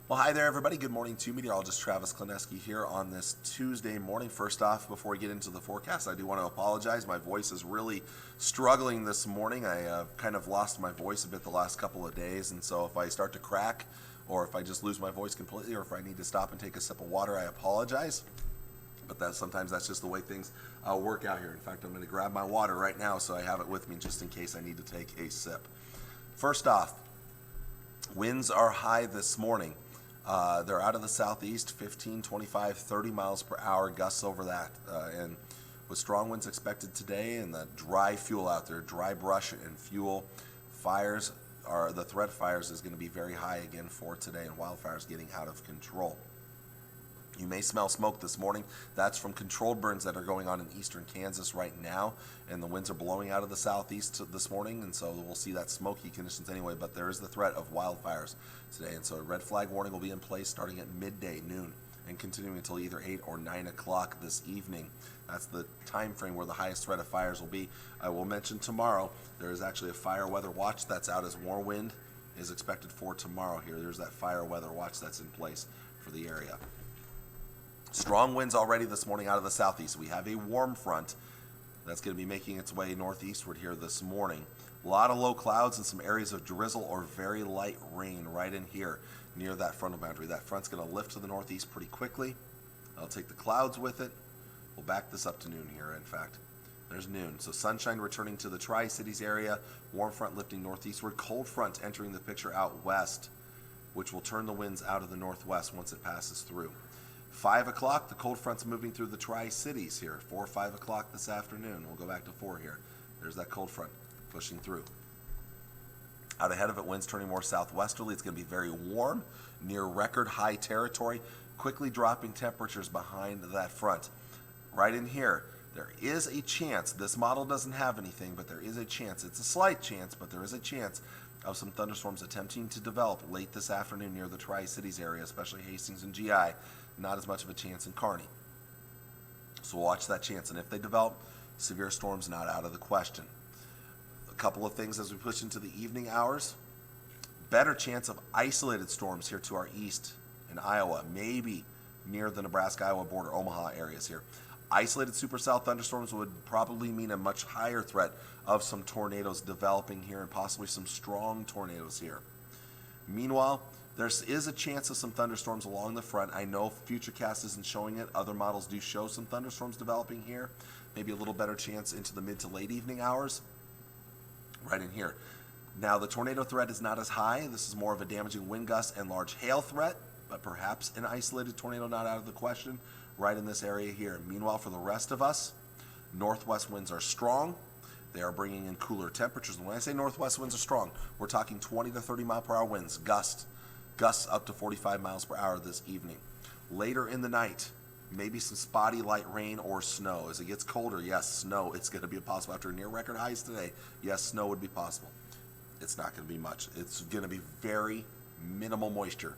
Well, hi there, everybody. Good morning to you. Meteorologist Travis Klineski here on this Tuesday morning. First off, before we get into the forecast, I do want to apologize. My voice is really struggling this morning. I kind of lost my voice a bit the last couple of days, and so if I start to crack, or if I just lose my voice completely, or if I need to stop and take a sip of water, I apologize. But sometimes that's just the way things work out here. In fact, I'm going to grab my water right now so I have it with me just in case I need to take a sip. First off, winds are high this morning. They're out of the southeast, 15, 25, 30 miles per hour, gusts over that. And with strong winds expected today and the dry fuel out there, dry brush and fuel, the threat of fires is going to be very high again for today, and wildfires getting out of control. You may smell smoke this morning. That's from controlled burns that are going on in eastern Kansas right now, and the winds are blowing out of the southeast this morning, and so we'll see that smoky conditions anyway, but there is the threat of wildfires today, and so a red flag warning will be in place starting at midday, noon, and continuing until either 8 or 9 o'clock this evening. That's the time frame where the highest threat of fires will be. I will mention tomorrow there is actually a fire weather watch that's out as more wind is expected for tomorrow here. There's that fire weather watch that's in place for the area. Strong winds already this morning out of the southeast. We have a warm front that's going to be making its way northeastward here this morning. A lot of low clouds and some areas of drizzle or very light rain right in here near that frontal boundary. That front's going to lift to the northeast pretty quickly. I'll take the clouds with it. We'll back this up to noon here, in fact. There's noon. So sunshine returning to the Tri-Cities area, warm front lifting northeastward, cold front entering the picture out west, which will turn the winds out of the northwest once it passes through. 5 o'clock, the cold front's moving through the Tri-Cities here. 4 or 5 o'clock this afternoon. We'll go back to 4 here. There's that cold front pushing through. Out ahead of it, winds turning more southwesterly. It's going to be very warm, near record high territory. Quickly dropping temperatures behind that front. Right in here, there is a chance. This model doesn't have anything, but there is a chance. It's a slight chance, but there is a chance of some thunderstorms attempting to develop late this afternoon near the Tri-Cities area, especially Hastings and GI. Not as much of a chance in Kearney. So watch that chance. And if they develop, severe storms not out of the question. A couple of things as we push into the evening hours. Better chance of isolated storms here to our east in Iowa, maybe near the Nebraska-Iowa border, Omaha areas here. Isolated supercell thunderstorms would probably mean a much higher threat of some tornadoes developing here and possibly some strong tornadoes here. Meanwhile, there is a chance of some thunderstorms along the front. I know Futurecast isn't showing it. Other models do show some thunderstorms developing here. Maybe a little better chance into the mid to late evening hours. Right in here. Now, the tornado threat is not as high. This is more of a damaging wind gust and large hail threat, but perhaps an isolated tornado not out of the question right in this area here. Meanwhile, for the rest of us, northwest winds are strong. They are bringing in cooler temperatures. And when I say northwest winds are strong, we're talking 20 to 30 mile per hour winds, gusts up to 45 miles per hour this evening. Later in the night, maybe some spotty light rain or snow. As it gets colder, yes, snow, it's going to be possible. After near record highs today, yes, snow would be possible. It's not going to be much. It's going to be very minimal moisture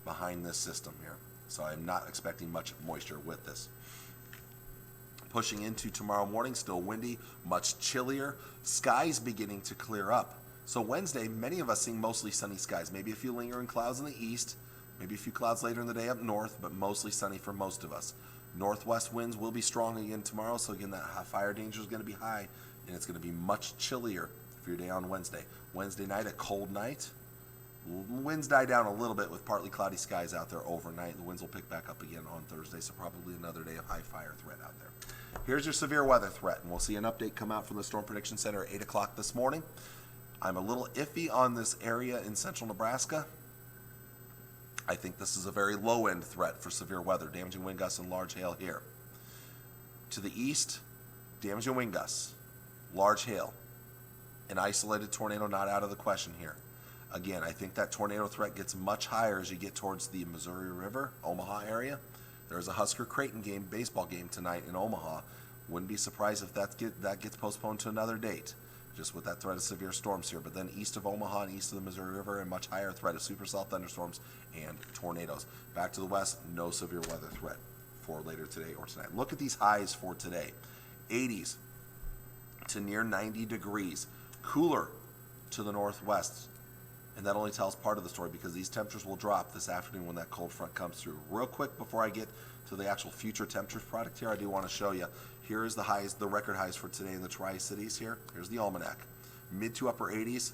behind this system here. So I'm not expecting much moisture with this. Pushing into tomorrow morning, still windy, much chillier. Skies beginning to clear up. So Wednesday, many of us seeing mostly sunny skies. Maybe a few lingering clouds in the east, maybe a few clouds later in the day up north, but mostly sunny for most of us. Northwest winds will be strong again tomorrow, so again, that fire danger is going to be high, and it's going to be much chillier for your day on Wednesday. Wednesday night, a cold night. Winds die down a little bit with partly cloudy skies out there overnight. The winds will pick back up again on Thursday, so probably another day of high fire threat out there. Here's your severe weather threat, and we'll see an update come out from the Storm Prediction Center at 8 o'clock this morning. I'm a little iffy on this area in central Nebraska. I think this is a very low-end threat for severe weather, damaging wind gusts and large hail here. To the east, damaging wind gusts, large hail, an isolated tornado not out of the question here. Again, I think that tornado threat gets much higher as you get towards the Missouri River, Omaha area. There's a Husker-Creighton baseball game tonight in Omaha. Wouldn't be surprised if that gets postponed to another date, just with that threat of severe storms here. But then east of Omaha and east of the Missouri River, a much higher threat of supercell thunderstorms and tornadoes. Back to the west, no severe weather threat for later today or tonight. Look at these highs for today. 80s to near 90 degrees. Cooler to the northwest. And that only tells part of the story because these temperatures will drop this afternoon when that cold front comes through. Real quick before I get to the actual future temperatures product here, I do want to show you. Here is the highs, the record highs for today in the Tri-Cities here. Here's the almanac. Mid to upper 80s.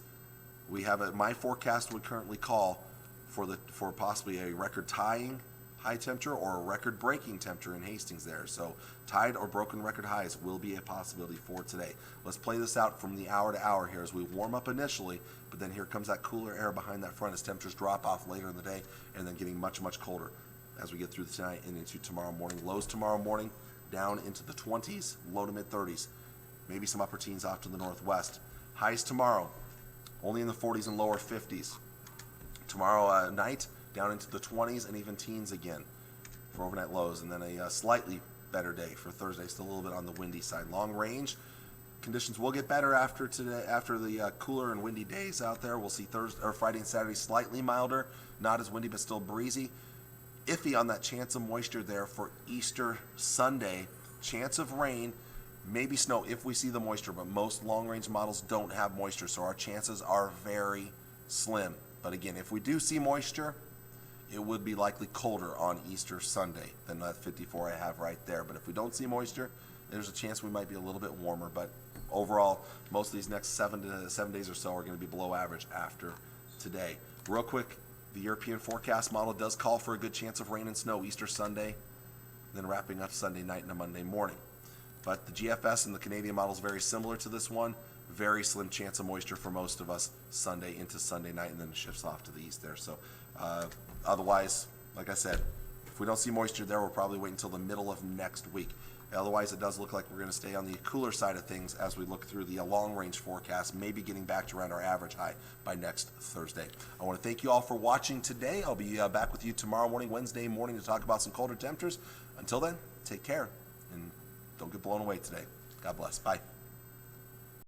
We have my forecast would currently call for possibly a record tying high temperature or a record breaking temperature in Hastings there. So tied or broken record highs will be a possibility for today. Let's play this out from the hour to hour here as we warm up initially, but then here comes that cooler air behind that front as temperatures drop off later in the day and then getting much, much colder as we get through tonight and into tomorrow morning. Lows tomorrow morning down into the 20s, low to mid 30s, maybe some upper teens off to the northwest. Highs tomorrow only in the 40s and lower 50s. Tomorrow night down into the 20s and even teens again for overnight lows, and then a slightly better day for Thursday, still a little bit on the windy side. Long range conditions will get better after today, after the cooler and windy days out there. We'll see Thursday or Friday and Saturday slightly milder, not as windy but still breezy. Iffy on that chance of moisture there for Easter Sunday. Chance of rain, maybe snow if we see the moisture, but most long range models don't have moisture, so our chances are very slim. But again, if we do see moisture, it would be likely colder on Easter Sunday than that 54 I have right there. But if we don't see moisture, there's a chance we might be a little bit warmer. But overall, most of these next 7 days or so are going to be below average after today. Real quick, the European forecast model does call for a good chance of rain and snow Easter Sunday, then wrapping up Sunday night and a Monday morning. But the GFS and the Canadian model is very similar to this one. Very slim chance of moisture for most of us Sunday into Sunday night, and then it shifts off to the east there. So otherwise, like I said, if we don't see moisture there, we'll probably wait until the middle of next week. Otherwise, it does look like we're going to stay on the cooler side of things as we look through the long-range forecast, maybe getting back to around our average high by next Thursday. I want to thank you all for watching today. I'll be back with you tomorrow morning, Wednesday morning, to talk about some colder temperatures. Until then, take care, and don't get blown away today. God bless. Bye.